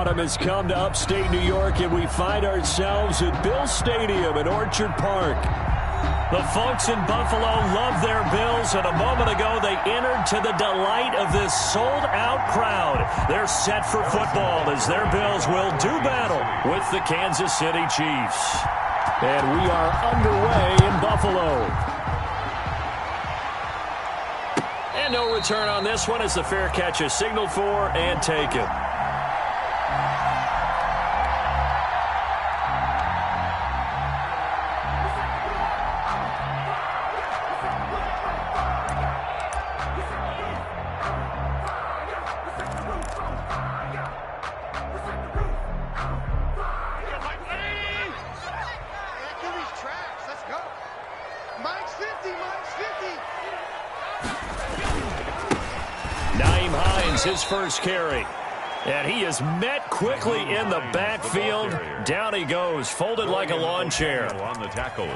Autumn has come to upstate New York, and we find ourselves at Bill Stadium in Orchard Park. The folks in Buffalo love their Bills, and a moment ago they entered to the delight of this sold-out crowd. They're set for football as their Bills will do battle with the Kansas City Chiefs. And we are underway in Buffalo. And no return on this one as the fair catch is signaled for and taken. His first carry. And he is met quickly in the backfield. Down he goes, folded like a lawn chair.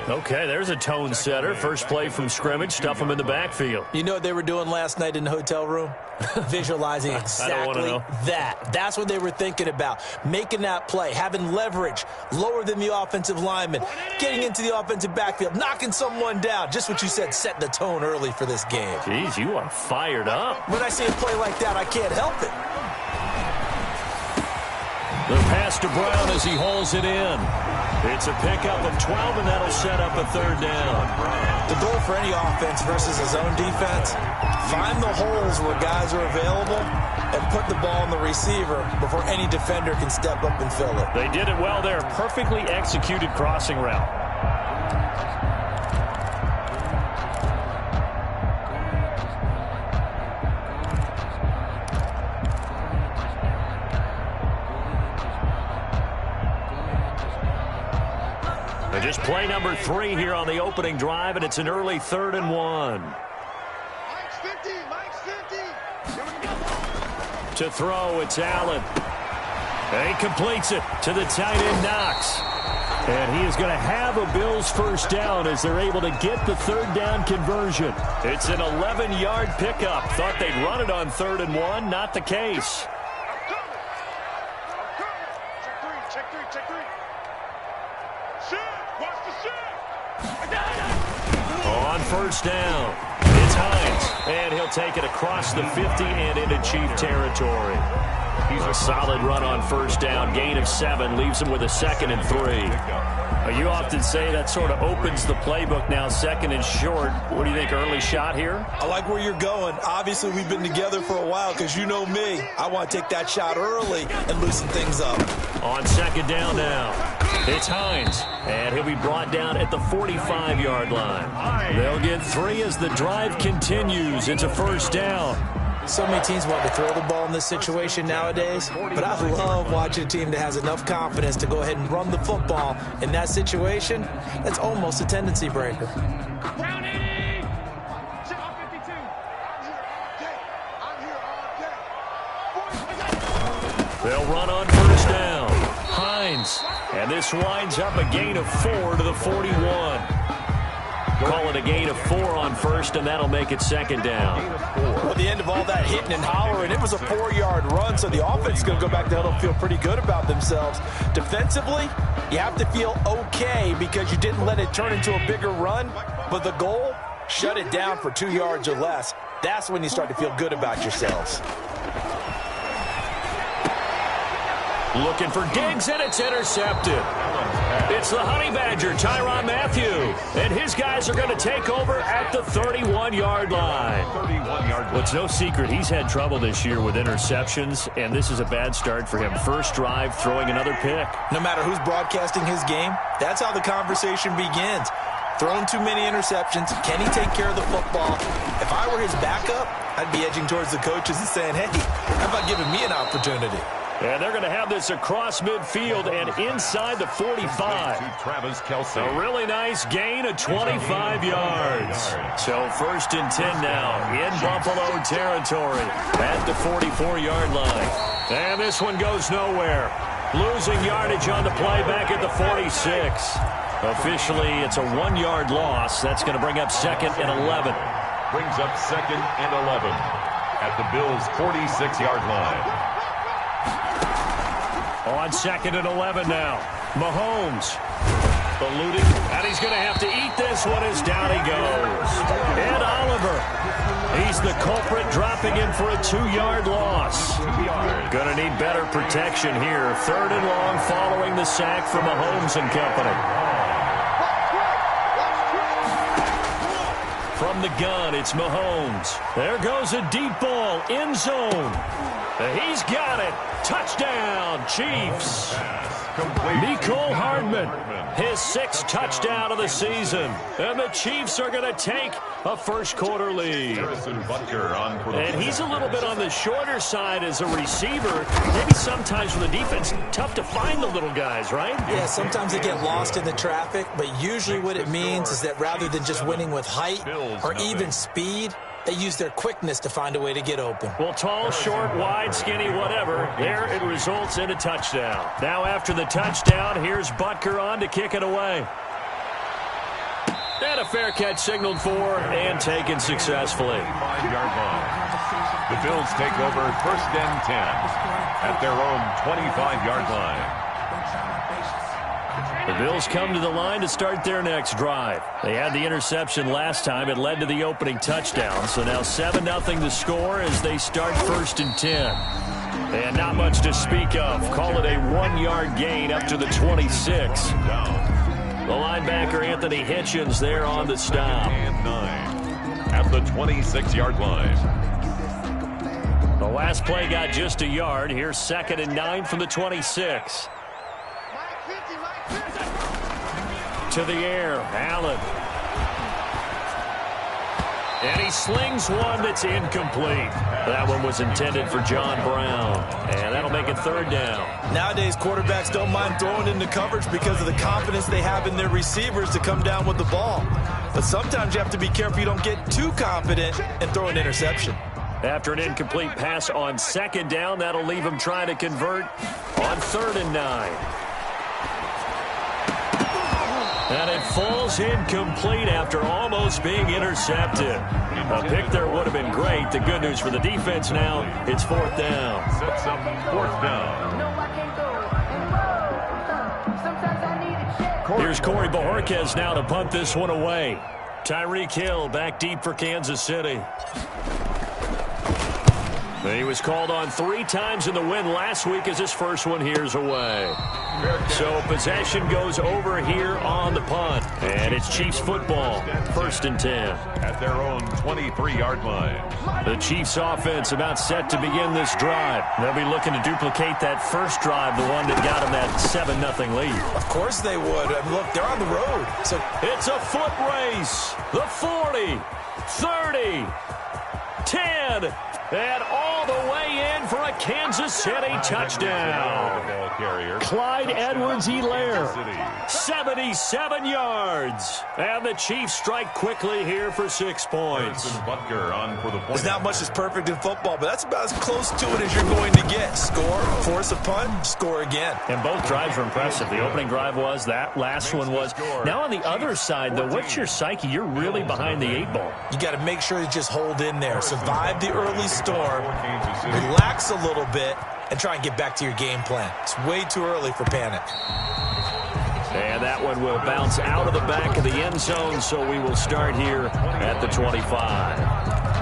Okay, there's a tone setter. First play from scrimmage, stuff him in the backfield. You know what they were doing last night in the hotel room? Visualizing exactly that. That's what they were thinking about. Making that play, having leverage, lower than the offensive lineman, getting into the offensive backfield, knocking someone down. Just what you said, set the tone early for this game. Jeez, you are fired up. When I see a play like that, I can't help it. The pass to Brown as he holds it in. It's a pickup of 12, and that'll set up a third down. The goal for any offense versus a zone defense, find the holes where guys are available and put the ball on the receiver before any defender can step up and fill it. They did it well there. Perfectly executed crossing route. Just play number 3 here on the opening drive, and it's an early 3rd and 1. Mike's 50, Mike's 50. To throw, it's Allen. And he completes it to the tight end, Knox. And he is going to have a Bills first down as they're able to get the third down conversion. It's an 11-yard pickup. Thought they'd run it on 3rd and 1. Not the case. On first down, it's Hines, and he'll take it across the 50 and into Chief territory. He's a solid run on first down, gain of 7, leaves him with a 2nd and 3. You often say that sort of opens the playbook now, 2nd and short. What do you think, early shot here? I like where you're going. Obviously, we've been together for a while because you know me. I want to take that shot early and loosen things up. On 2nd down now. It's Hines, and he'll be brought down at the 45-yard line. They'll get 3 as the drive continues. It's a first down. So many teams want to throw the ball in this situation nowadays, but I love watching a team that has enough confidence to go ahead and run the football. In that situation, that's almost a tendency breaker. They'll run on first down. Hines. And this winds up a gain of 4 to the 41. Call it a gain of 4 on first, and that'll make it 2nd down. Well, at the end of all that hitting and hollering, it was a 4-yard run, so the offense is going to go back to huddle and feel pretty good about themselves. Defensively, you have to feel okay because you didn't let it turn into a bigger run, but the goal, shut it down for 2 yards or less. That's when you start to feel good about yourselves. Looking for Diggs, and it's intercepted. It's the Honey Badger, Tyrann Mathieu, and his guys are going to take over at the 31-yard line. Well, it's no secret he's had trouble this year with interceptions, and this is a bad start for him. First drive, throwing another pick. No matter who's broadcasting his game, that's how the conversation begins. Throwing too many interceptions, can he take care of the football? If I were his backup, I'd be edging towards the coaches and saying, hey, how about giving me an opportunity? And they're going to have this across midfield and inside the 45. A really nice gain of 25 yards. So 1st and 10 now in Buffalo territory at the 44-yard line. And this one goes nowhere. Losing yardage on the play back at the 46. Officially, it's a 1-yard loss. That's going to bring up 2nd and 11. Brings up 2nd and 11 at the Bills' 46-yard line. On 2nd and 11 now. Mahomes. Eluding, and he's going to have to eat this one as down he goes. Ed Oliver, he's the culprit, dropping him for a 2-yard loss. Going to need better protection here. 3rd and long following the sack from Mahomes and company. From the gun, it's Mahomes. There goes a deep ball, end zone. He's got it. Touchdown, Chiefs. Mecole Hardman, his 6th touchdown of the season. And the Chiefs are going to take a first-quarter lead. And he's a little bit on the shorter side as a receiver. Maybe sometimes for the defense, tough to find the little guys, right? Yeah, sometimes they get lost in the traffic, but usually what it means is that rather than just winning with height or even speed, they use their quickness to find a way to get open. Well, tall, short, wide, skinny, whatever, there it results in a touchdown. Now after the touchdown, here's Butker on to kick it away. And a fair catch signaled for and taken successfully. 5-yard line. The Bills take over 1st and 10 at their own 25-yard line. The Bills come to the line to start their next drive. They had the interception last time. It led to the opening touchdown. So now 7-0 the score as they start 1st and 10. And not much to speak of. Call it a 1-yard gain up to the 26. The linebacker, Anthony Hitchens, there on the stop. And 9 at the 26-yard line. The last play got just a yard. Here's 2nd and 9 from the 26. To the air, Allen. And he slings one that's incomplete. That one was intended for John Brown. And that'll make it 3rd down. Nowadays, quarterbacks don't mind throwing into coverage because of the confidence they have in their receivers to come down with the ball. But sometimes you have to be careful you don't get too confident and throw an interception. After an incomplete pass on 2nd down, that'll leave him trying to convert on 3rd and 9. And it falls incomplete after almost being intercepted. A pick there would have been great. The good news for the defense now, it's 4th down. Sets up 4th down. Here's Corey Bojorquez now to punt this one away. Tyreek Hill back deep for Kansas City. He was called on 3 times in the win last week as his first one here's away. So possession goes over here on the punt. And it's Chiefs football, 1st and 10. At their own 23-yard line. The Chiefs offense about set to begin this drive. They'll be looking to duplicate that first drive, the one that got them that 7-0 lead. Of course they would. I mean, look, they're on the road. So it's a foot race. The 40, 30, 10. And all the way in for a Kansas City touchdown. Clyde Edwards-Helaire, 77 yards. And the Chiefs strike quickly here for 6 points. There's not much that's perfect in football, but that's about as close to it as you're going to get. Score, force a punt, score again. And both drives were impressive. The opening drive was, that last one was. Now on the other side, though, what's your psyche? You're really behind the 8 ball. You got to make sure you just hold in there. Survive the early storm, relax a little bit, and try and get back to your game plan. It's way too early for panic. And that one will bounce out of the back of the end zone, so we will start here at the 25.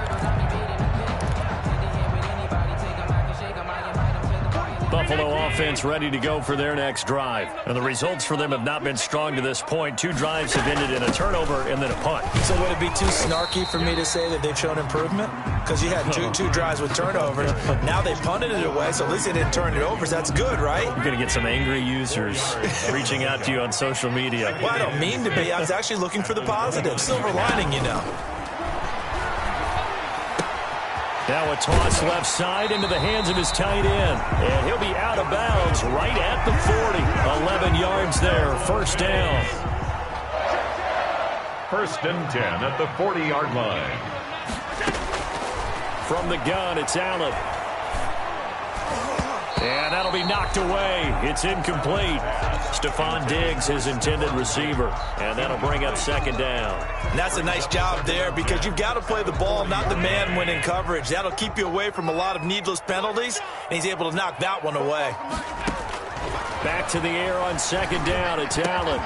Buffalo offense ready to go for their next drive. And the results for them have not been strong to this point. 2 drives have ended in a turnover and then a punt. So would it be too snarky for me to say that they've shown improvement? Because you had two drives with turnovers. Now they punted it away, so at least they didn't turn it over. So that's good, right? You're going to get some angry users reaching out to you on social media. Well, I don't mean to be. I was actually looking for the positive. Silver lining, you know. Now a toss left side into the hands of his tight end. And he'll be out of bounds right at the 40. 11 yards there, 1st down. 1st and 10 at the 40-yard line. From the gun, it's Allen. And that'll be knocked away. It's incomplete. Stephon Diggs, his intended receiver. And that'll bring up 2nd down. And that's a nice job there because you've got to play the ball, not the man when in coverage. That'll keep you away from a lot of needless penalties, and he's able to knock that one away. Back to the air on second down. It's Allen.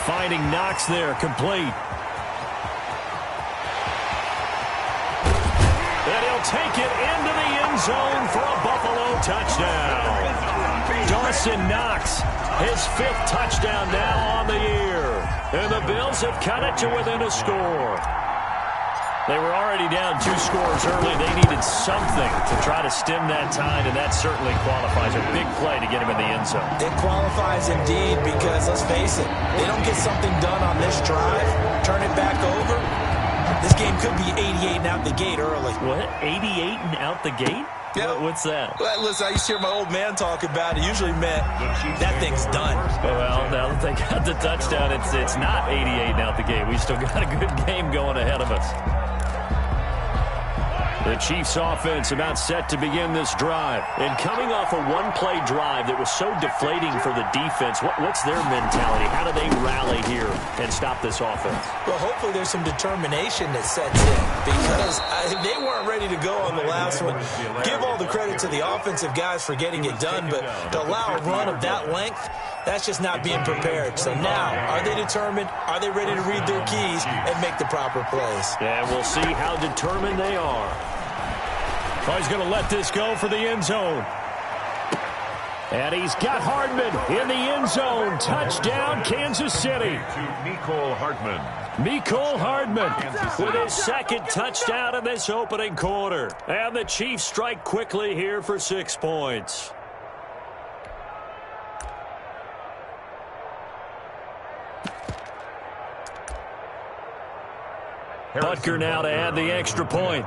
Finding Knox there, complete. And he'll take it into the end zone for a Buffalo touchdown. Dawson Knox, his 5th touchdown now on the year. And the Bills have cut it to within a score. They were already down 2 scores early. They needed something to try to stem that tide, and that certainly qualifies. A big play to get him in the end zone. It qualifies indeed because, let's face it, they don't get something done on this drive, turn it back over, this game could be 88 and out the gate early. What? 88 and out the gate? Yeah. What's that? Well, listen, I used to hear my old man talk about it. Usually meant that thing's done. Well, now that they got the touchdown, it's not 88 and out the gate. We still got a good game going ahead of us. The Chiefs offense about set to begin this drive. And coming off a one-play drive that was so deflating for the defense, what's their mentality? How do they rally here and stop this offense? Well, hopefully there's some determination that sets in because they weren't ready to go on the last one. Give all the credit to the offensive guys for getting it done, but to allow a run of that length, that's just not being prepared. So now, are they determined? Are they ready to read their keys and make the proper plays? And we'll see how determined they are. Oh, he's going to let this go for the end zone. And he's got Hardman in the end zone. Touchdown, Kansas City. To Mecole Hardman. Mecole Hardman with his 2nd touchdown in this opening quarter. And the Chiefs strike quickly here for 6 points. Butker now to add the extra point.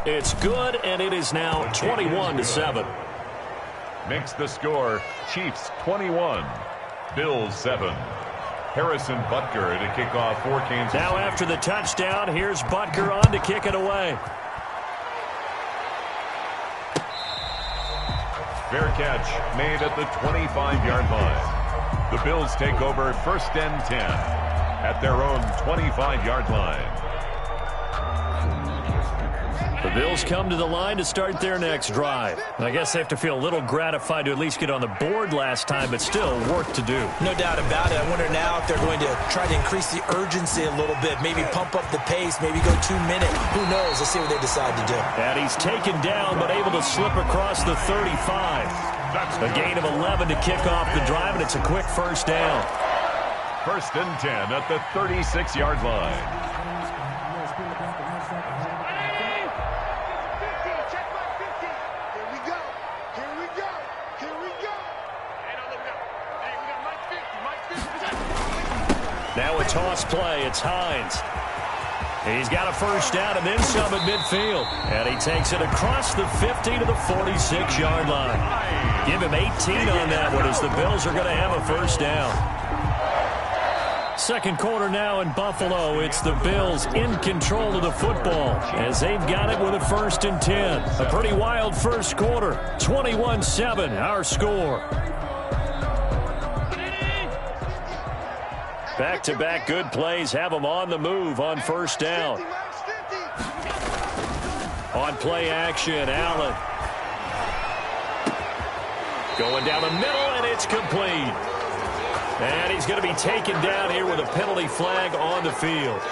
It's good, and it is now 21-7. Makes the score Chiefs 21, Bills 7. Harrison Butker to kick off for Kansas City. Now after the touchdown, here's Butker on to kick it away. Fair catch made at the 25-yard line. The Bills take over 1st and 10 at their own 25-yard line. The Bills come to the line to start their next drive. I guess they have to feel a little gratified to at least get on the board last time, but still work to do. No doubt about it. I wonder now if they're going to try to increase the urgency a little bit, maybe pump up the pace, maybe go 2 minute. Who knows? Let's see what they decide to do. And he's taken down, but able to slip across the 35. A gain of 11 to kick off the drive, and it's a quick 1st down. 1st and 10 at the 36-yard line. Now a toss play. It's Hines. He's got a 1st down and then some at midfield. And he takes it across the 50 to the 46-yard line. Give him 18 on that one as the Bills are going to have a 1st down. 2nd quarter now in Buffalo. It's the Bills in control of the football as they've got it with a 1st and 10. A pretty wild 1st quarter. 21-7, our score. Back-to-back good plays have them on the move on 1st down. On play action, Allen. Going down the middle, and it's complete. And he's going to be taken down here with a penalty flag on the field.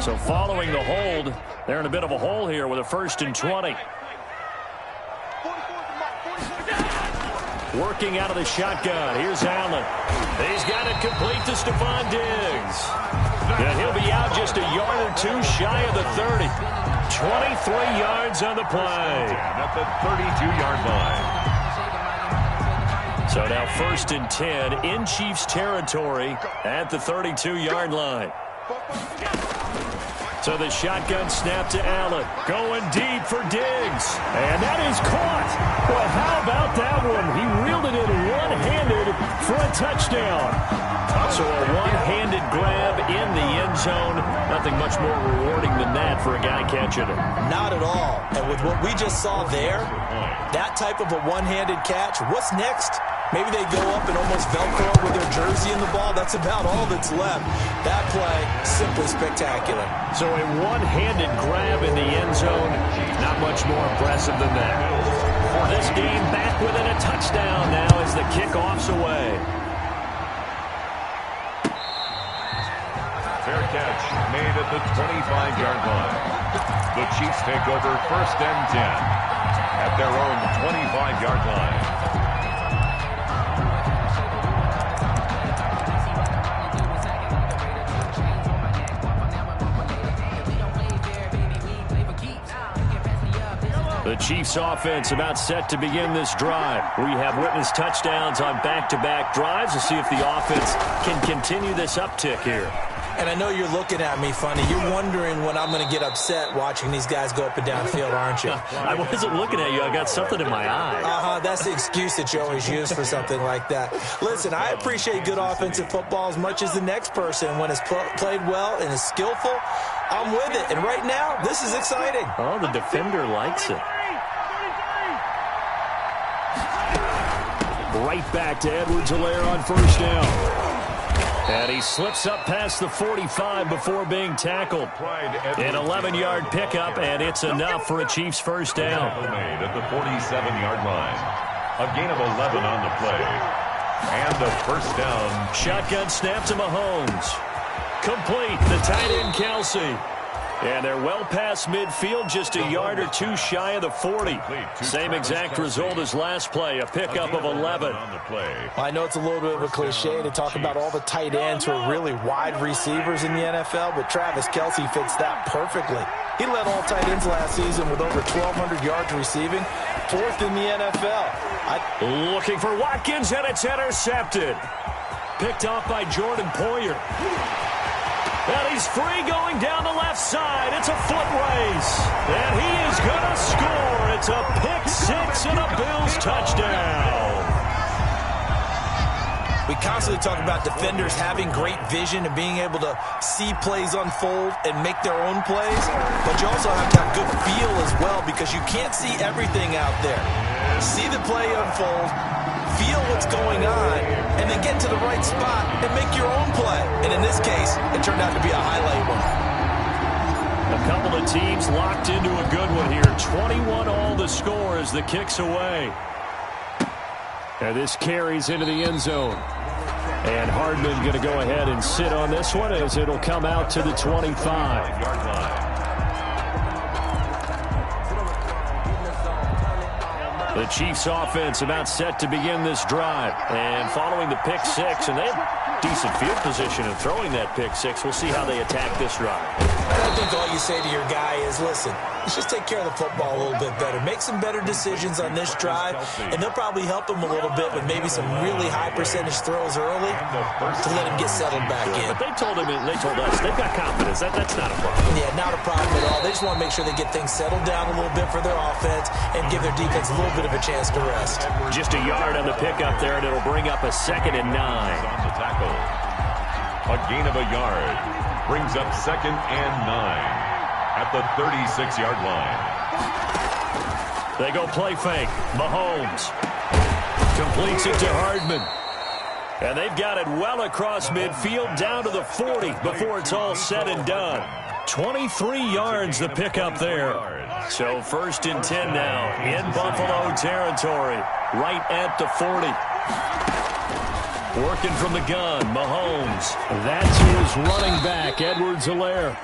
So following the hold, they're in a bit of a hole here with a 1st and 20. Working out of the shotgun. Here's Allen. He's got it complete to Stephon Diggs. And he'll be out just a yard or 2 shy of the 30. 23 yards on the play. At the 32-yard line. So now 1st and 10 in Chiefs territory at the 32-yard line. So the shotgun snap to Allen. Going deep for Diggs. And that is caught. Well, how about that one? He reeled it in one-handed for a touchdown. So a one-handed grab in the end zone. Nothing much more rewarding than that for a guy catching it. Not at all. And with what we just saw there, that type of a one-handed catch, what's next? Maybe they go up and almost Velcro with their jersey in the ball. That's about all that's left. That play, simply spectacular. So a one-handed grab in the end zone, not much more impressive than that. For this game, back within a touchdown now as the kickoff's away. Fair catch made at the 25-yard line. The Chiefs take over 1st and 10 at their own 25-yard line. The Chiefs offense about set to begin this drive. We have witnessed touchdowns on back-to-back drives. We'll see if the offense can continue this uptick here. And I know you're looking at me funny. You're wondering when I'm going to get upset watching these guys go up and down the field, aren't you? I wasn't looking at you. I got something in my eye. That's the excuse that you always use for something like that. Listen, I appreciate good offensive football as much as the next person. When it's played well and is skillful, I'm with it. And right now, this is exciting. Oh, the defender likes it. Right back to Edwards-Helaire on 1st down. And he slips up past the 45 before being tackled. An 11-yard pickup, and it's enough for a Chiefs 1st down. Made at the 47-yard line. A gain of 11 on the play. And a 1st down. Shotgun snap to Mahomes. Complete. The tight end, Kelsey. And they're well past midfield, just a yard or two shy of the 40. Same exact result as last play, a pickup of 11. I know it's a little bit of a cliche to talk about all the tight ends who are really wide receivers in the NFL, but Travis Kelce fits that perfectly. He led all tight ends last season with over 1,200 yards receiving, 4th in the NFL. Looking for Watkins, and it's intercepted. Picked off by Jordan Poyer. And he's free going down the left side. It's a foot race. And he is going to score. It's a pick-6 and a Bills touchdown. We constantly talk about defenders having great vision and being able to see plays unfold and make their own plays. But you also have to have good feel as well because you can't see everything out there. See the play unfold, feel what's going on, and then get to the right spot and make your own play. And in this case, it turned out to be a highlight one. A couple of teams locked into a good one here. 21 all the score as the kick's away. And this carries into the end zone. And Hardman going to go ahead and sit on this one as it'll come out to the 25-yard line. The Chiefs offense about set to begin this drive. And following the pick-6, and they have decent field position in throwing that pick-6. We'll see how they attack this drive. I think all you say to your guy is, listen, let's just take care of the football a little bit better. Make some better decisions on this drive, and they'll probably help him a little bit with maybe some really high percentage throws early to let him get settled back in. But they told us they've got confidence. That's not a problem. Yeah, not a problem at all. They just want to make sure they get things settled down a little bit for their offense and give their defense a little bit of a chance to rest. Just a yard on the pickup there, and it'll bring up a 2nd and 9. On the tackle. A gain of a yard brings up 2nd and 9 at the 36-yard line. They go play fake. Mahomes completes it to Hardman. And they've got it well across midfield down to the 40 before it's all said and done. 23 yards the pickup there. So 1st and 10 now in Buffalo territory, right at the 40. Working from the gun, Mahomes. That's his running back, Edwards-Helaire.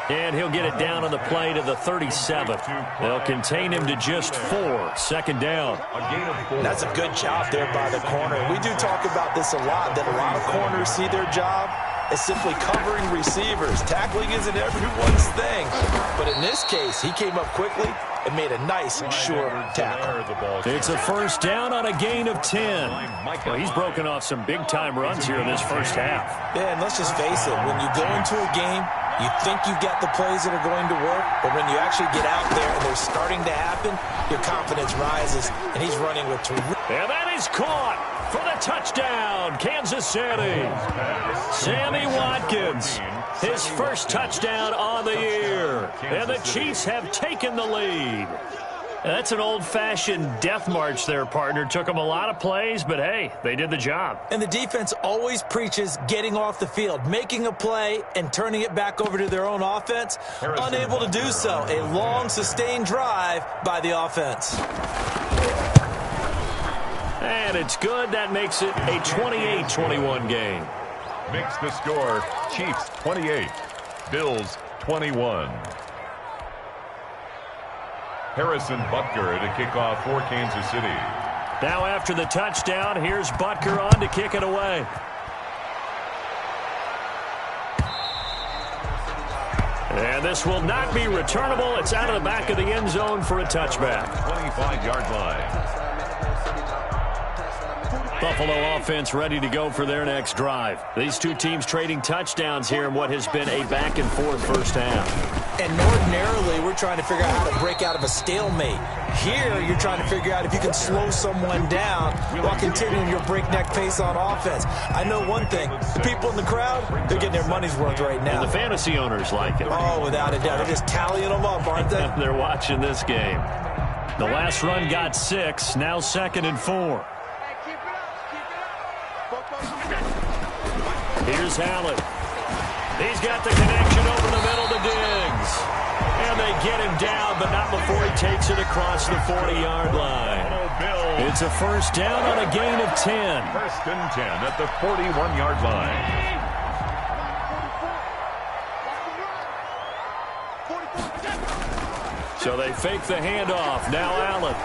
And he'll get it down on the play to the 37. They'll contain him to just 4. 2nd down. That's a good job there by the corner. We do talk about this a lot, that a lot of corners see their job as simply covering receivers. Tackling isn't everyone's thing. But in this case, he came up quickly and made a nice, sure tackle. It's a 1st down on a gain of 10. Well, he's broken off some big-time runs here in this first half. Yeah, and let's just face it. When you go into a game You think you've got the plays that are going to work, but when you actually get out there and they're starting to happen, your confidence rises, and he's running with terrific. And that is caught for the touchdown, Kansas City. Sammy Watkins, his first touchdown on the year. And the Chiefs have taken the lead. That's an old-fashioned death march there, partner. Took them a lot of plays, but, hey, they did the job. And the defense always preaches getting off the field, making a play, and turning it back over to their own offense. Unable to do so. A long, sustained drive by the offense. And it's good. That makes it a 28-21 game. Makes the score Chiefs 28, Bills 21. Harrison Butker to kick off for Kansas City. Now after the touchdown, here's Butker on to kick it away. And this will not be returnable. It's out of the back of the end zone for a touchback. 25-yard line. Buffalo offense ready to go for their next drive. These two teams trading touchdowns here in what has been a back-and-forth first half. And ordinarily, we're trying to figure out how to break out of a stalemate. Here, you're trying to figure out if you can slow someone down while continuing your breakneck pace on offense. I know one thing. The people in the crowd, they're getting their money's worth right now. And the fantasy owners like it. Oh, without a doubt. They're just tallying them up, aren't they? They're watching this game. The last run got 6. Now 2nd and 4. Here's Allen. He's got the connection over the middle to Diggs. And they get him down, but not before he takes it across the 40-yard line. It's a first down on a gain of 10. First and 10 at the 41-yard line. So they fake the handoff. Now Allen.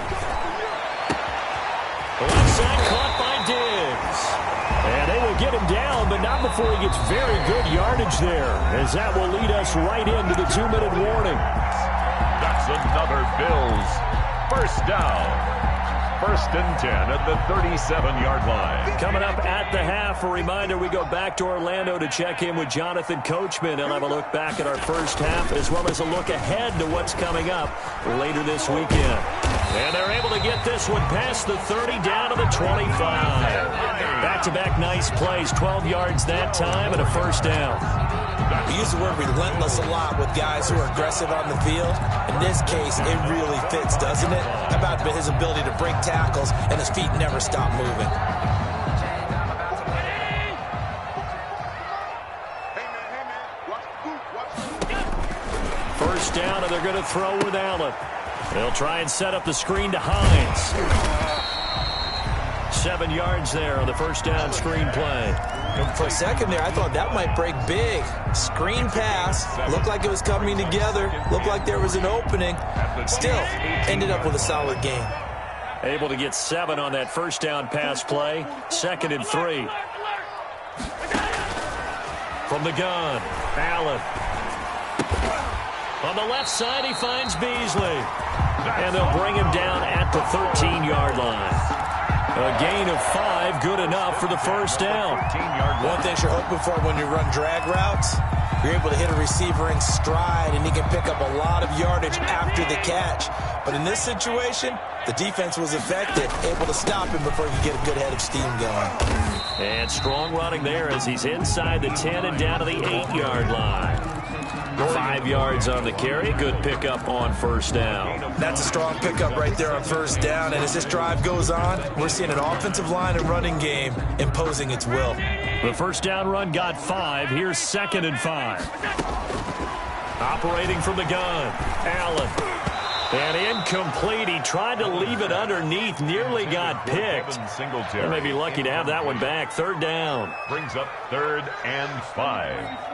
The left side caught by Diggs. And they will get him down, but not before he gets very good yardage there, as that will lead us right into the 2-minute warning. That's another Bills first down. First and 10 at the 37-yard line. Coming up at the half, a reminder, we go back to Orlando to check in with Jonathan Coachman and have a look back at our first half, as well as a look ahead to what's coming up later this weekend. And they're able to get this one past the 30 down to the 25. Back-to-back nice plays, 12 yards that time and a first down. We use the word relentless a lot with guys who are aggressive on the field. In this case, it really fits, doesn't it? How about his ability to break tackles and his feet never stop moving? First down, and they're going to throw with Allen. They'll try and set up the screen to Hines. 7 yards there on the first down screen play. For a second there, I thought that might break big. Screen pass. Looked like it was coming together. Looked like there was an opening. Still, ended up with a solid game. Able to get 7 on that first down pass play. 2nd and 3. From the gun, Allen. On the left side, he finds Beasley. And they'll bring him down at the 13-yard line. A gain of 5, good enough for the first down. One thing you're hoping for when you run drag routes, you're able to hit a receiver in stride, and he can pick up a lot of yardage after the catch. But in this situation, the defense was effective, able to stop him before he could get a good head of steam going. And strong running there as he's inside the 10 and down to the 8-yard line. 5 yards on the carry. Good pickup on first down. That's a strong pickup right there on first down. And as this drive goes on, we're seeing an offensive line and running game imposing its will. The first down run got 5. Here's 2nd and 5. Operating from the gun, Allen. And incomplete. He tried to leave it underneath. Nearly got picked. They may be lucky to have that one back. 3rd down. Brings up 3rd and 5.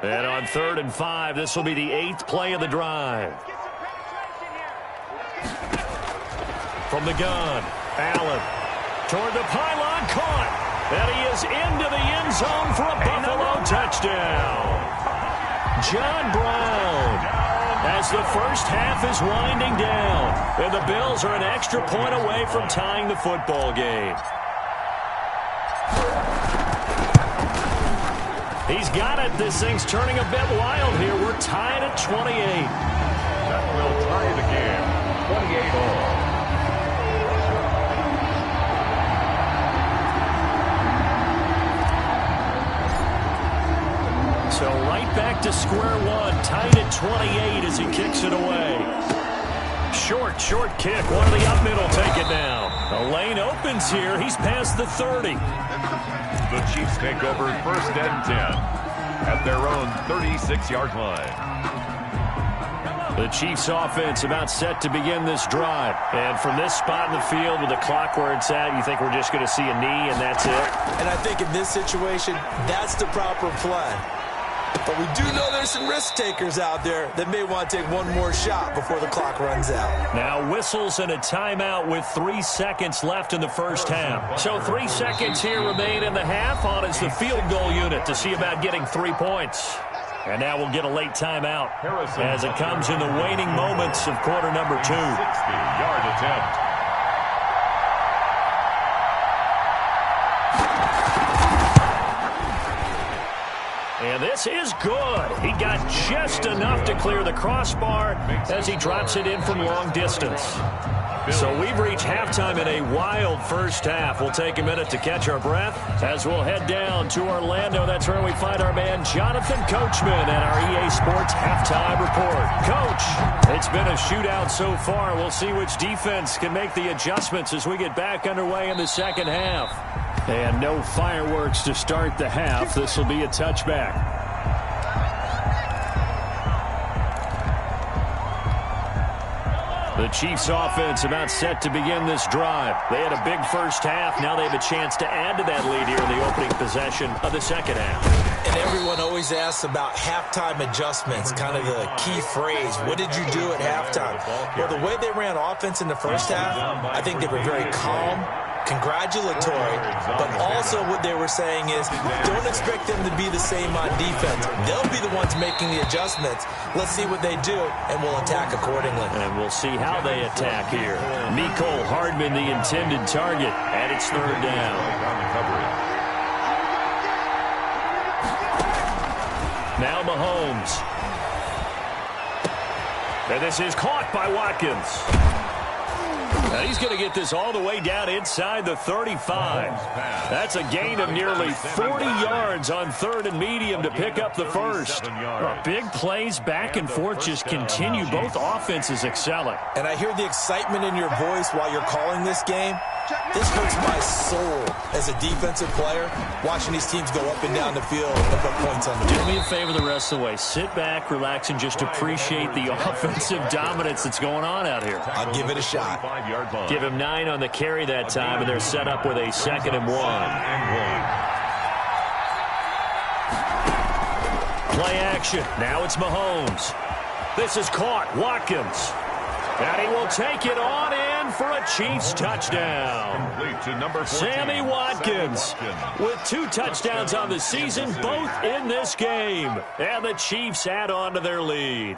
And on 3rd and 5, this will be the 8th play of the drive. from the gun. Allen toward the pylon, caught. And he is into the end zone for a Buffalo touchdown. John Brown, as the first half is winding down, and the Bills are an extra point away from tying the football game. He's got it. This thing's turning a bit wild here. We're tied at 28. That will tie the game. 28 all. So right back to square one. Tied at 28 as he kicks it away. Short kick. One of the up middle take it down. The lane opens here. He's past the 30. The Chiefs take over first and 10 at their own 36-yard line. The Chiefs offense about set to begin this drive. And from this spot in the field with the clock where it's at, you think we're just going to see a knee and that's it? And I think in this situation, that's the proper play. But we do know there's some risk takers out there that may want to take one more shot before the clock runs out. Now whistles and a timeout with 3 seconds left in the first half. So 3 seconds here remain in the half. On is the field goal unit to see about getting 3 points. And now we'll get a late timeout as it comes in the waning moments of quarter number 2. 60-yard attempt. And this is good. He got just enough to clear the crossbar as he drops it in from long distance. So we've reached halftime in a wild first half. We'll take a minute to catch our breath as we'll head down to Orlando. That's where we find our man Jonathan Coachman and our EA Sports Halftime Report. Coach, it's been a shootout so far. We'll see which defense can make the adjustments as we get back underway in the second half. And no fireworks to start the half. This will be a touchback. The Chiefs offense about set to begin this drive. They had a big first half. Now they have a chance to add to that lead here in the opening possession of the second half. And everyone always asks about halftime adjustments, kind of the key phrase. What did you do at halftime? Well, the way they ran offense in the first half, I think they were very calm, congratulatory, but also what they were saying is don't expect them to be the same on defense. They'll be the ones making the adjustments. Let's see what they do, and we'll attack accordingly. And we'll see how they attack here. Mecole Hardman, the intended target, and it's third down. Now Mahomes. And this is caught by Watkins. Now he's going to get this all the way down inside the 35. That's a gain of nearly 40 yards on third and medium to pick up the first. Big plays back and forth just continue. Both offenses excelling. And I hear the excitement in your voice while you're calling this game. This hurts my soul as a defensive player, watching these teams go up and down the field and put points on the board. Do me a favor the rest of the way. Sit back, relax, and just appreciate the offensive dominance that's going on out here. I'll give it a shot. Give him 9 on the carry that time, and they're set up with a 2nd and 1. Play action. Now it's Mahomes. This is caught. Watkins. And he will take it on in for a Chiefs touchdown. Complete to number 14, Sammy Watkins with 2 touchdowns on the season, both in this game. And the Chiefs add on to their lead.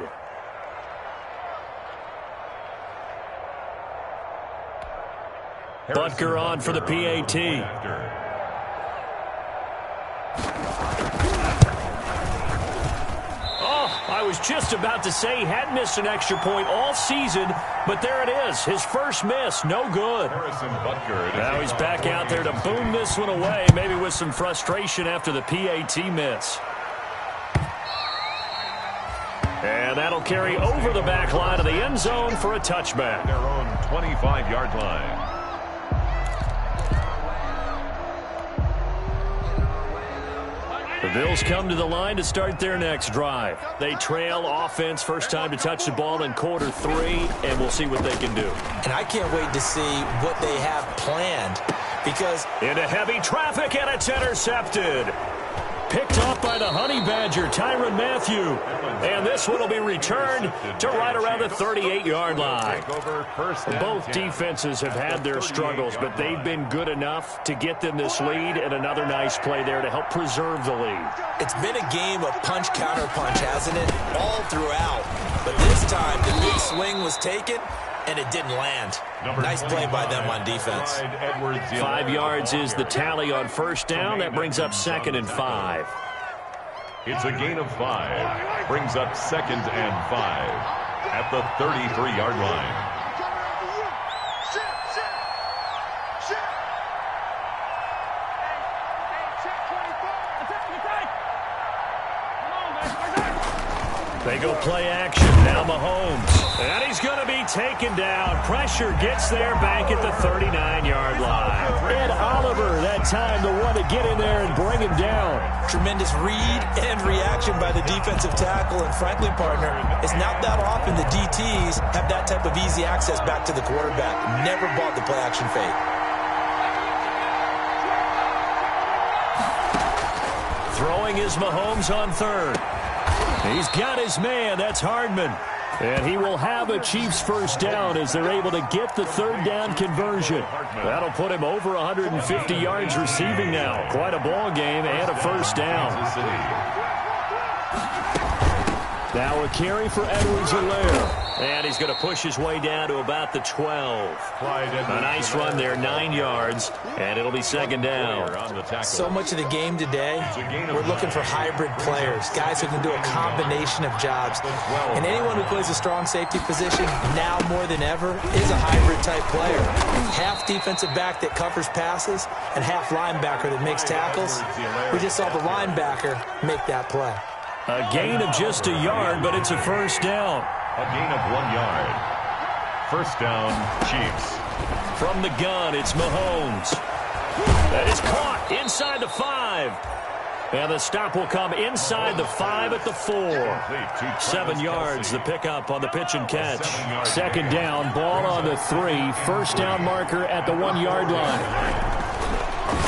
Butker on for the PAT. I was just about to say he hadn't missed an extra point all season, but there it is. His first miss, no good. Now he's back out there to boom this one away, maybe with some frustration after the PAT miss. And that'll carry over the back line of the end zone for a touchback. Their own 25-yard line. The Bills come to the line to start their next drive. They trail offense, first time to touch the ball in quarter 3, and we'll see what they can do. And I can't wait to see what they have planned because into heavy traffic, and it's intercepted. Picked off by the Honey Badger, Tyrann Mathieu. And this one will be returned to right around the 38-yard line. Both defenses have had their struggles, but they've been good enough to get them this lead, and another nice play there to help preserve the lead. It's been a game of punch-counter-punch, hasn't it? All throughout. But this time, the big swing was taken, and it didn't land. Nice play by them on defense. 5 yards is the tally on first down. That brings up 2nd and 5. It's a gain of 5. Brings up 2nd and 5 at the 33-yard line. They go play action. Now Mahomes. And he's going to be taken down. Pressure gets there back at the 39-yard line. Ed Oliver, that time, the one to get in there and bring him down. Tremendous read and reaction by the defensive tackle. And frankly, partner, it's not that often the DTs have that type of easy access back to the quarterback. Never bought the play action fake. Throwing is Mahomes on 3rd. He's got his man. That's Hardman. And he will have a Chiefs first down as they're able to get the 3rd down conversion. That'll put him over 150 yards receiving now. Quite a ball game and a first down. Now a carry for Edwards-Helaire. And he's going to push his way down to about the 12. A nice run there, 9 yards, and it'll be 2nd down. So much of the game today, we're looking for hybrid players, guys who can do a combination of jobs. And anyone who plays a strong safety position, now more than ever, is a hybrid-type player. Half defensive back that covers passes and half linebacker that makes tackles. We just saw the linebacker make that play. A gain of just a yard, but it's a first down. A gain of 1 yard. First down, Chiefs. From the gun, it's Mahomes. That is caught inside the 5. And the stop will come inside the 5 at the 4. 7 yards, the pickup on the pitch and catch. 2nd down, ball on the 3. First down marker at the 1 yard line.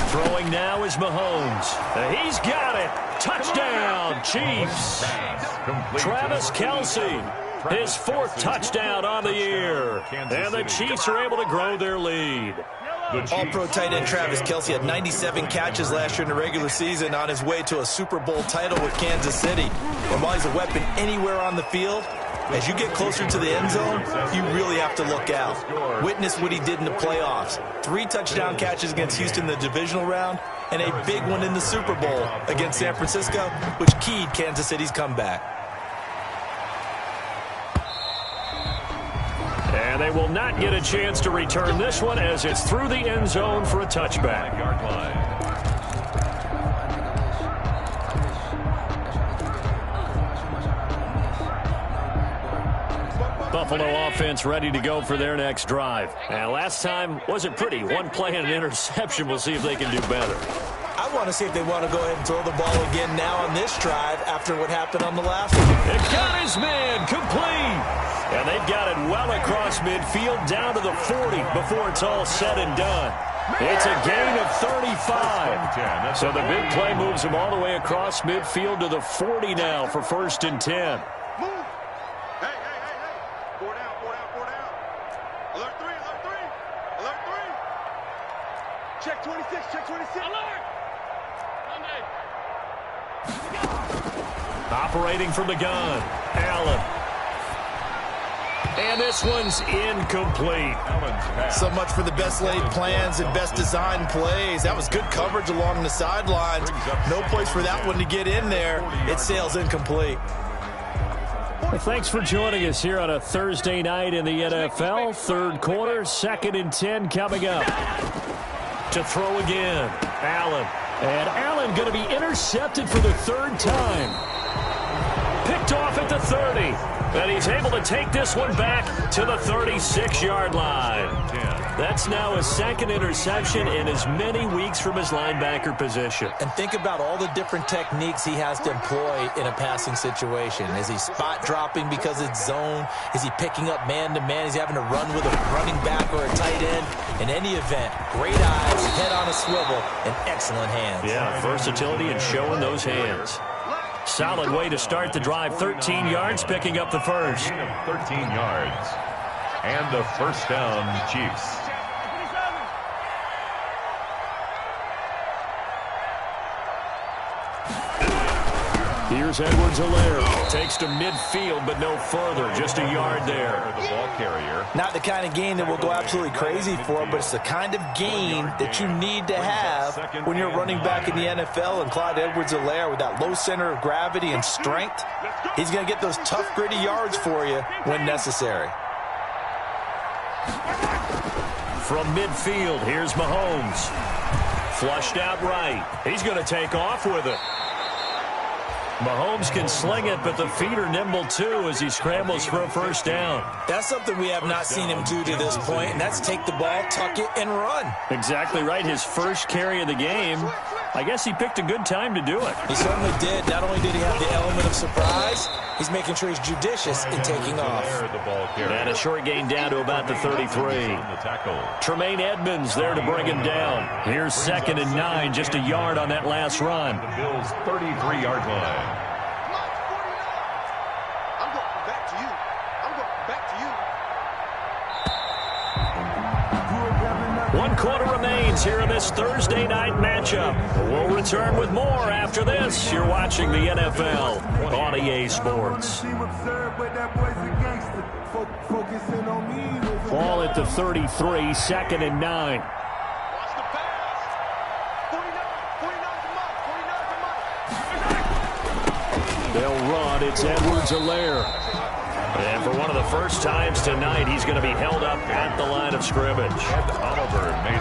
Throwing now is Mahomes. He's got it. Touchdown, Chiefs. Travis Kelce, his 4th touchdown on the year. And the Chiefs are able to grow their lead. All-pro tight end Travis Kelce had 97 catches last year in the regular season on his way to a Super Bowl title with Kansas City. And while he's a weapon anywhere on the field, as you get closer to the end zone, you really have to look out. Witness what he did in the playoffs. 3 touchdown catches against Houston in the divisional round, and a big one in the Super Bowl against San Francisco, which keyed Kansas City's comeback. And they will not get a chance to return this one as it's through the end zone for a touchback. Buffalo offense ready to go for their next drive. And last time wasn't pretty. One play and an interception. We'll see if they can do better. I want to see if they want to go ahead and throw the ball again now on this drive after what happened on the last one. It got his man complete. And they've got it well across midfield down to the 40 before it's all said and done. It's a gain of 35. So the big play moves him all the way across midfield to the 40 now for 1st and 10. Check 26, check 26. Alert! Operating from the gun, Allen. And this one's incomplete. So much for the best laid plans and best designed plays. That was good coverage along the sidelines. No place for that one to get in there. It sails incomplete. Well, thanks for joining us here on a Thursday night in the NFL. 3rd quarter, 2nd and 10 coming up. To throw again, Allen. And Allen going to be intercepted for the 3rd time. Picked off at the 30. And he's able to take this one back to the 36-yard line. That's now his second interception in as many weeks from his linebacker position. And think about all the different techniques he has to employ in a passing situation. Is he spot dropping because it's zone? Is he picking up man-to-man? Is he having to run with a running back or a tight end? In any event, great eyes, head on a swivel, and excellent hands. Yeah, versatility and showing those hands. Solid way to start the drive. 13 yards, picking up the first. 13 yards. And the first down, Chiefs. Here's Edwards-Helaire. Takes to midfield, but no further. Just a yard there. The ball carrier. Not the kind of gain that we'll go absolutely crazy for, but it's the kind of gain that you need to have when you're running back in the NFL. And Clyde Edwards-Helaire, with that low center of gravity and strength, he's going to get those tough, gritty yards for you when necessary. From midfield, here's Mahomes. Flushed out right. He's going to take off with it. Mahomes can sling it, but the feet are nimble too as he scrambles for a first down. That's something we have not seen him do to this point, and that's take the ball, tuck it, and run. Exactly right. His first carry of the game. I guess he picked a good time to do it. He certainly did. Not only did he have the element of surprise, he's making sure he's judicious in taking off. And a short gain down to about the 33. Tremaine Edmonds there to bring him down. Here's 2nd and 9, just a yard on that last run. The Bills' 33-yard line. I'm going back to you. I'm going back to you. 1 quarter remains here in this Thursday night matchup. We'll return with more after this. You're watching the NFL on EA Sports. Ball at the 33, 2nd and 9. Watch the pass. 49 They'll run. It's Edwards-Helaire. And for one of the first times tonight, he's going to be held up at the line of scrimmage.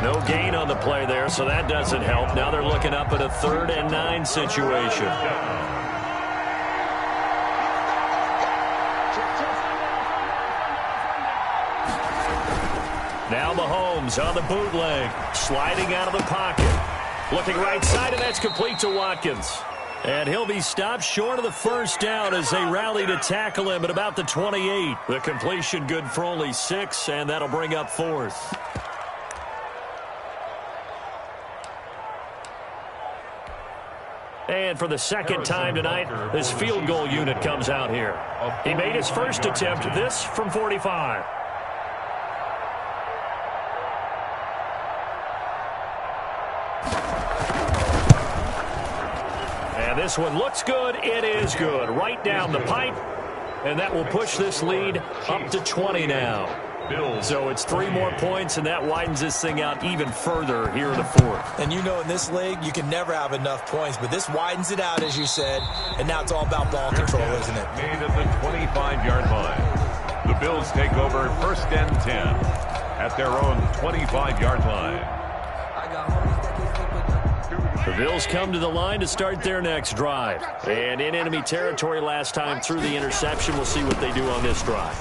No gain on the play there, so that doesn't help. Now they're looking up at a 3rd and 9 situation. Now Mahomes on the bootleg, sliding out of the pocket. Looking right side, and that's complete to Watkins. And he'll be stopped short of the first down as they rally to tackle him at about the 28. The completion good for only 6, and that'll bring up 4th. And for the second time tonight, this field goal unit comes out here. He made his first attempt, this from 45. And this one looks good. It is good. Right down the pipe. And that will push this lead up to 20 now. So it's 3 more points, and that widens this thing out even further here in the 4th. And you know in this league, you can never have enough points, but this widens it out, as you said, and now it's all about ball control, isn't it? Made at the 25-yard line. The Bills take over 1st and 10 at their own 25-yard line. The Bills come to the line to start their next drive. And in enemy territory last time through the interception. We'll see what they do on this drive.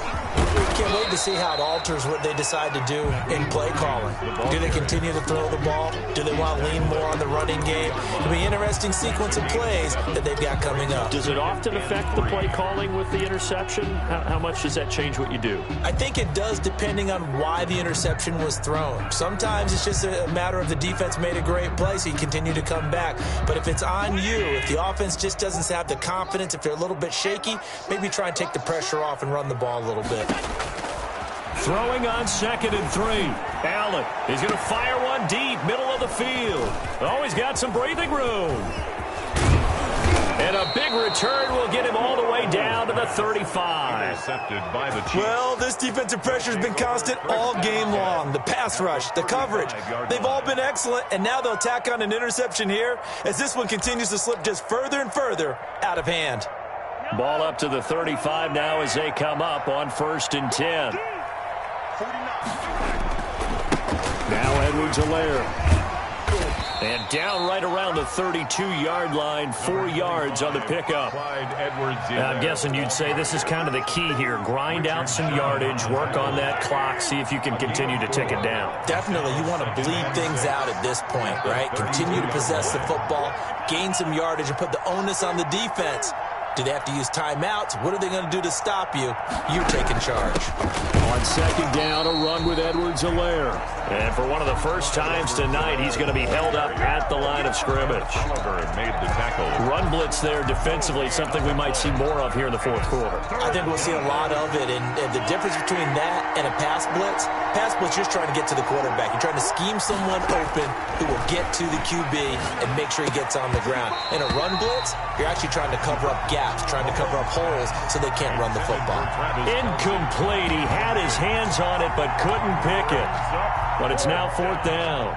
Can't wait to see how it alters what they decide to do in play calling. Do they continue to throw the ball? Do they want to lean more on the running game? It'll be an interesting sequence of plays that they've got coming up. Does it often affect the play calling with the interception? How much does that change what you do? I think it does, depending on why the interception was thrown. Sometimes it's just a matter of the defense made a great play, so you continue to come back. But if it's on you, if the offense just doesn't have the confidence, if they're a little bit shaky, maybe try and take the pressure off and run the ball a little bit. Throwing on 2nd and 3. Allen is going to fire one deep, middle of the field. Oh, he's got some breathing room. And a big return will get him all the way down to the 35. Intercepted by the Chiefs. Well, this defensive pressure has been constant all game long. The pass rush, the coverage, they've all been excellent, and now they'll tack on an interception here as this one continues to slip just further and further out of hand. Ball up to the 35 now as they come up on 1st and 10. Now Edwards-Helaire. And down right around the 32-yard line, 4 yards on the pickup. I'm guessing you'd say this is kind of the key here. Grind out some yardage, work on that clock, see if you can continue to tick it down. Definitely, you want to bleed things out at this point, right? Continue to possess the football, gain some yardage, and put the onus on the defense. Do they have to use timeouts? What are they going to do to stop you? You're taking charge. On second down, a run with Edwards-Helaire. And for one of the first times tonight, he's going to be held up at the line of scrimmage. Made the tackle. Run blitz there defensively, something we might see more of here in the fourth quarter. I think we'll see a lot of it. And the difference between that and a pass blitz, you're just trying to get to the quarterback. You're trying to scheme someone open who will get to the QB and make sure he gets on the ground. In a run blitz, you're actually trying to cover up gaps, trying to cover up holes so they can't run the football. Incomplete. He had his hands on it but couldn't pick it. But it's now fourth down.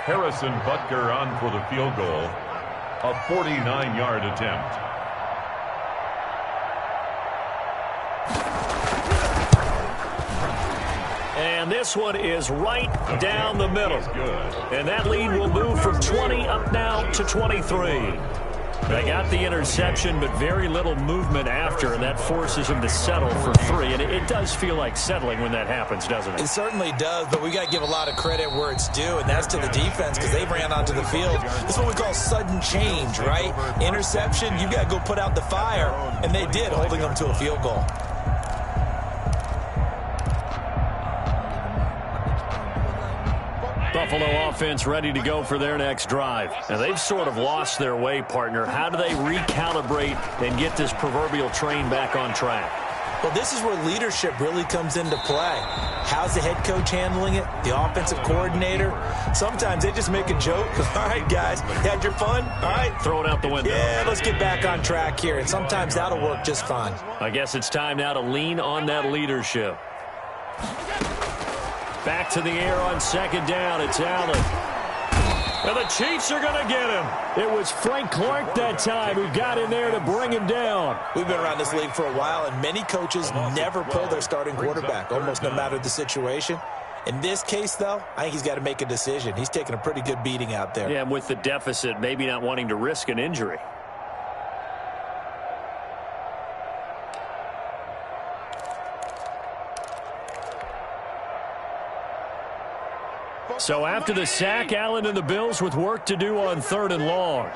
Harrison Butker on for the field goal. A 49-yard attempt. And this one is right down the middle. And that lead will move from 20 up now to 23. They got the interception, but very little movement after, and that forces him to settle for 3. And it does feel like settling when that happens, doesn't it? It certainly does, but we got to give a lot of credit where it's due, and that's to the defense because they ran onto the field. This is what we call sudden change, right? Interception, you got to go put out the fire, and they did, holding them to a field goal. Buffalo offense ready to go for their next drive. And they've sort of lost their way, partner. How do they recalibrate and get this proverbial train back on track? Well, this is where leadership really comes into play. How's the head coach handling it? The offensive coordinator? Sometimes they just make a joke. All right, guys, you had your fun? All right. Throw it out the window. Yeah, let's get back on track here. And sometimes that'll work just fine. I guess it's time now to lean on that leadership. Back to the air on second down. It's Allen. And the Chiefs are going to get him. It was Frank Clark that time who got in there to bring him down. We've been around this league for a while, and many coaches never pull their starting quarterback, almost no matter the situation. In this case, though, I think he's got to make a decision. He's taking a pretty good beating out there. Yeah, and with the deficit, maybe not wanting to risk an injury. So after the sack, Allen and the Bills with work to do on 3rd and long.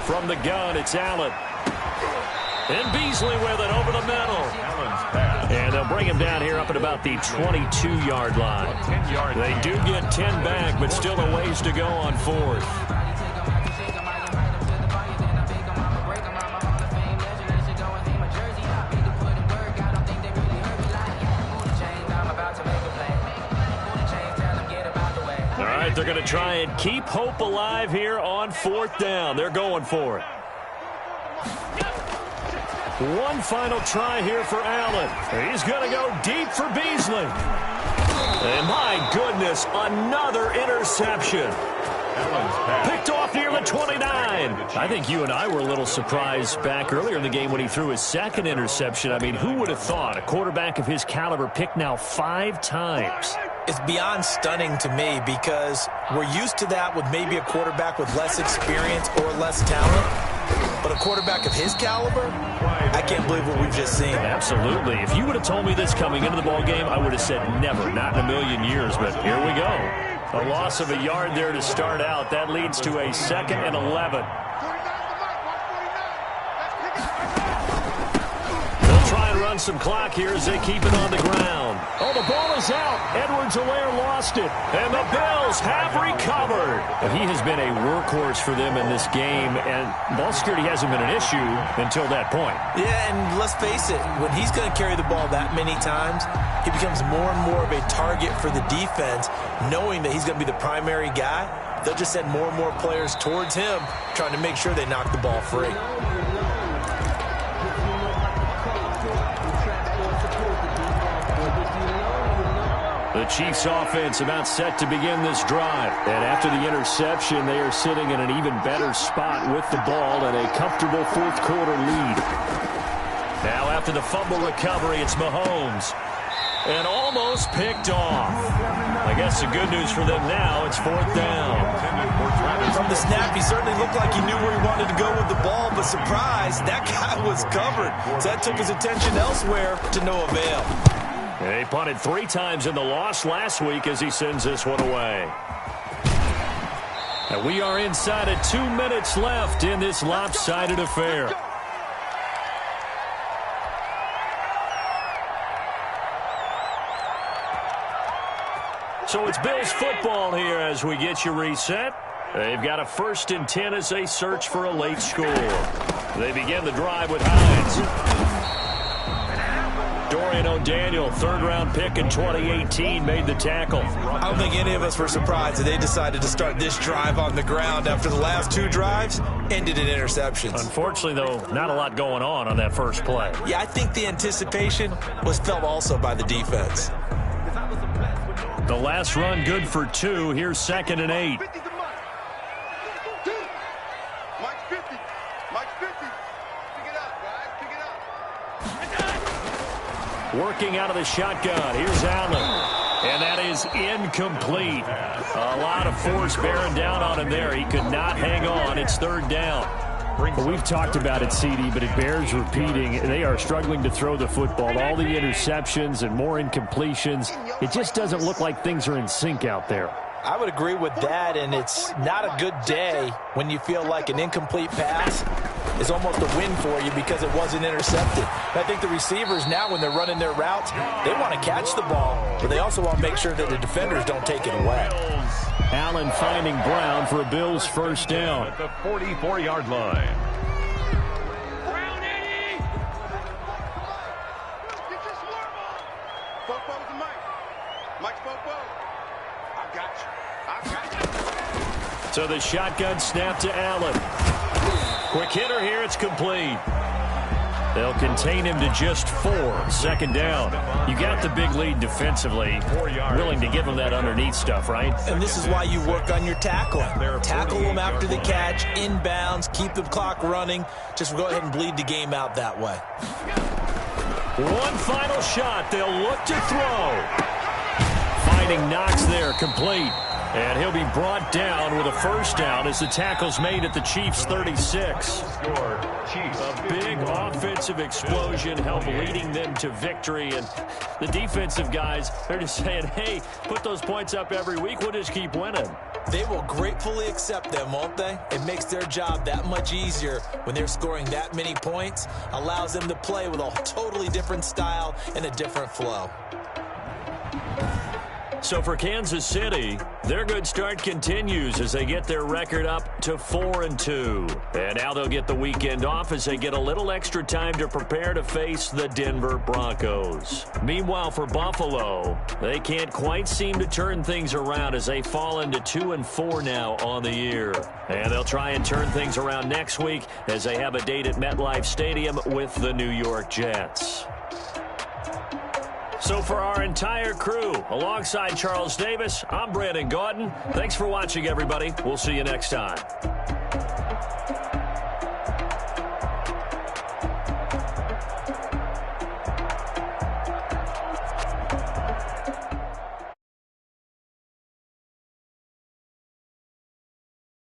From the gun, it's Allen. And Beasley with it over the middle. And they'll bring him down here up at about the 22-yard line. They do get 10 back, but still a ways to go on 4th. They're going to try and keep hope alive here on 4th down. They're going for it. One final try here for Allen. He's going to go deep for Beasley. And my goodness, another interception. Picked off near the 29. I think you and I were a little surprised back earlier in the game when he threw his second interception. I mean, who would have thought a quarterback of his caliber picked now 5 times? It's beyond stunning to me because we're used to that with maybe a quarterback with less experience or less talent. But a quarterback of his caliber, I can't believe what we've just seen. Absolutely. If you would have told me this coming into the ball game, I would have said never, not in a million years. But here we go. A loss of a yard there to start out. That leads to a 2nd and 11. They'll try and run some clock here as they keep it on the ground. Oh, the ball is out. Edwards-Helaire lost it. And the Bills have recovered. But he has been a workhorse for them in this game, and ball security hasn't been an issue until that point. Yeah, and let's face it, when he's going to carry the ball that many times, he becomes more and more of a target for the defense, knowing that he's going to be the primary guy. They'll just send more and more players towards him, trying to make sure they knock the ball free. The The Chiefs offense about set to begin this drive. And after the interception, they are sitting in an even better spot with the ball and a comfortable fourth quarter lead. Now after the fumble recovery, it's Mahomes. And almost picked off. I guess the good news for them now, it's fourth down. From the snap, he certainly looked like he knew where he wanted to go with the ball, but surprise, that guy was covered. So that took his attention elsewhere to no avail. He punted 3 times in the loss last week as he sends this one away. And we are inside of 2 minutes left in this lopsided affair. So it's Bills football here as we get you reset. They've got a 1st and 10 as they search for a late score. They begin the drive with Hines. Dorian O'Daniel, 3rd-round pick in 2018, made the tackle. I don't think any of us were surprised that they decided to start this drive on the ground after the last 2 drives ended in interceptions. Unfortunately, though, not a lot going on that first play. Yeah, I think the anticipation was felt also by the defense. The last run good for 2. Here's 2nd and 8. Mike's 50. Mike's 50. Pick it up, guys. Pick it up. Working out of the shotgun. Here's Allen. And that is incomplete. A lot of force bearing down on him there. He could not hang on. It's 3rd down. Well, we've talked about it, CD, but it bears repeating. They are struggling to throw the football. All the interceptions and more incompletions. It just doesn't look like things are in sync out there. I would agree with that, and it's not a good day when you feel like an incomplete pass is almost a win for you because it wasn't intercepted. I think the receivers now, when they're running their routes, they want to catch the ball, but they also want to make sure that the defenders don't take it away. Allen finding Brown for a Bills 1st down. At the 44-yard line. Brown, Eddie! Get your swarm on! Popo to Mike. Mike's Popo. I got you. I got you. So the shotgun snap to Allen. Quick hitter here. It's complete. They'll contain him to just 4. 2nd down. You got the big lead defensively. Willing to give him that underneath stuff, right? And this is why you work on your tackling. Tackle them after the catch, inbounds, keep the clock running. Just go ahead and bleed the game out that way. One final shot. They'll look to throw. Finding Knox there, complete. And he'll be brought down with a 1st down as the tackle's made at the Chiefs' 36. A big offensive explosion helped leading them to victory. And the defensive guys, they're just saying, hey, put those points up every week. We'll just keep winning. They will gratefully accept them, won't they? It makes their job that much easier when they're scoring that many points. Allows them to play with a totally different style and a different flow. So for Kansas City, their good start continues as they get their record up to 4-2. And now they'll get the weekend off as they get a little extra time to prepare to face the Denver Broncos. Meanwhile, for Buffalo, they can't quite seem to turn things around as they fall into 2-4 now on the year. And they'll try and turn things around next week as they have a date at MetLife Stadium with the New York Jets. So for our entire crew, alongside Charles Davis, I'm Brandon Gaudin. Thanks for watching, everybody. We'll see you next time.